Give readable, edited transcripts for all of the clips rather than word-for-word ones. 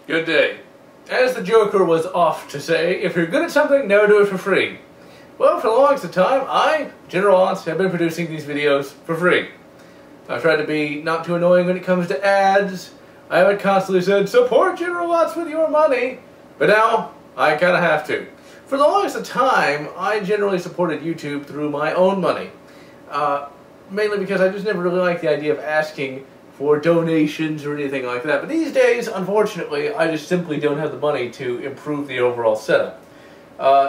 Good day. As the Joker was off to say, if you're good at something, never do it for free. Well, for the longest time, I, Generallotz, have been producing these videos for free. I've tried to be not too annoying when it comes to ads. I haven't constantly said, support Generallotz with your money. But now, I kind of have to. For the longest time, I generally supported YouTube through my own money. Mainly because I just never really liked the idea of asking for donations or anything like that. But these days, unfortunately, I just simply don't have the money to improve the overall setup.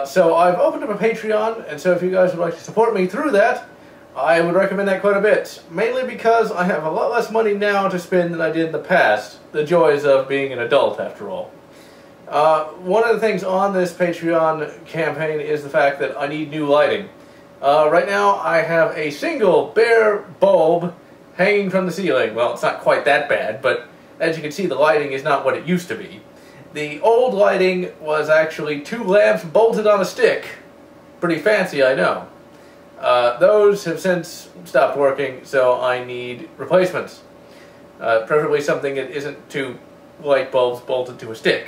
So I've opened up a Patreon, and so if you guys would like to support me through that, I would recommend that quite a bit. Mainly because I have a lot less money now to spend than I did in the past. The joys of being an adult, after all. One of the things on this Patreon campaign is the fact that I need new lighting. Right now, I have a single bare bulb hanging from the ceiling. Well, it's not quite that bad, but as you can see, the lighting is not what it used to be. The old lighting was actually 2 lamps bolted on a stick. Pretty fancy, I know. Those have since stopped working, so I need replacements. Preferably something that isn't 2 light bulbs bolted to a stick.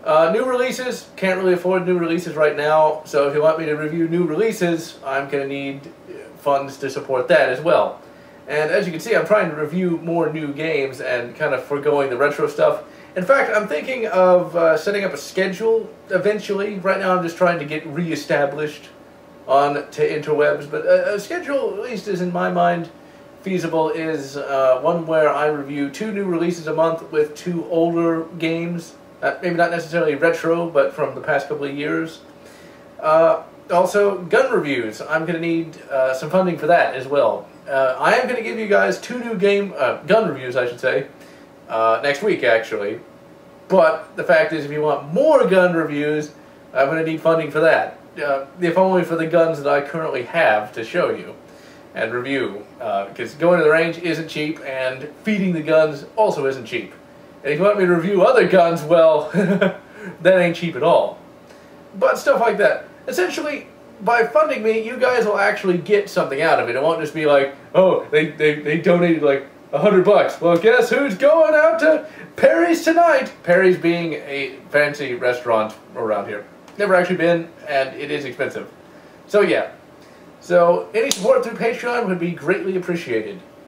New releases, can't really afford new releases right now, so if you want me to review new releases, I'm going to need funds to support that as well. And as you can see, I'm trying to review more new games and kind of foregoing the retro stuff. In fact, I'm thinking of setting up a schedule eventually. Right now I'm just trying to get re-established on to interwebs, but a schedule, at least is in my mind, feasible is one where I review 2 new releases a month with 2 older games. Maybe not necessarily retro, but from the past couple of years. Also, gun reviews. I'm going to need some funding for that as well. I am going to give you guys 2 new gun reviews, I should say, next week, actually. But the fact is, if you want more gun reviews, I'm going to need funding for that. If only for the guns that I currently have to show you and review. Because going to the range isn't cheap, and feeding the guns also isn't cheap. And if you want me to review other guns, well, that ain't cheap at all. But stuff like that. Essentially, by funding me, you guys will actually get something out of it. It won't just be like, oh, they donated like $100. Well, guess who's going out to Perry's tonight? Perry's being a fancy restaurant around here. Never actually been, and it is expensive. So yeah. So any support through Patreon would be greatly appreciated.